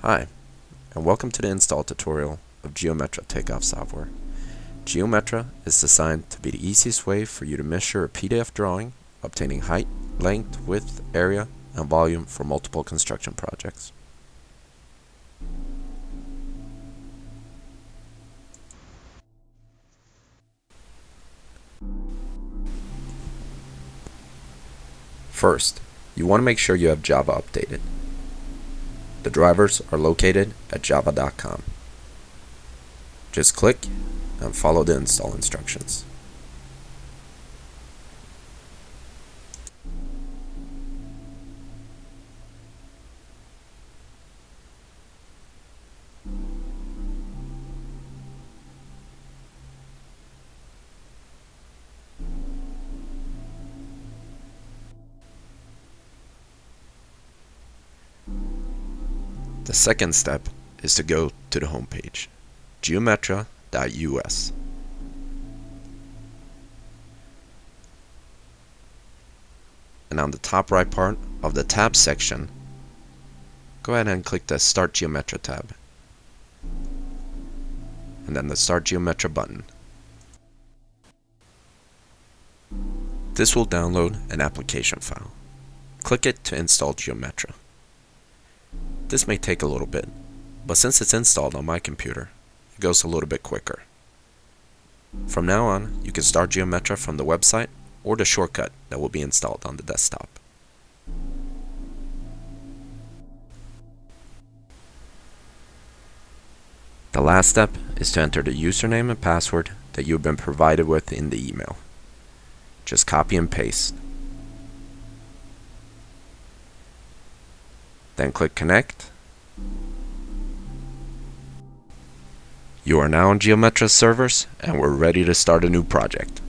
Hi, and welcome to the install tutorial of Geometra Takeoff Software. Geometra is designed to be the easiest way for you to measure a PDF drawing, obtaining height, length, width, area, and volume for multiple construction projects. First, you want to make sure you have Java updated. The drivers are located at java.com. Just click and follow the install instructions. The second step is to go to the home page, geometra.us. And on the top right part of the tab section, go ahead and click the Start Geometra tab, and then the Start Geometra button. This will download an application file. Click it to install Geometra. This may take a little bit, but since it's installed on my computer, it goes a little bit quicker. From now on, you can start Geometra from the website or the shortcut that will be installed on the desktop. The last step is to enter the username and password that you've been provided with in the email. Just copy and paste. Then click Connect. You are now on Geometra servers and we're ready to start a new project.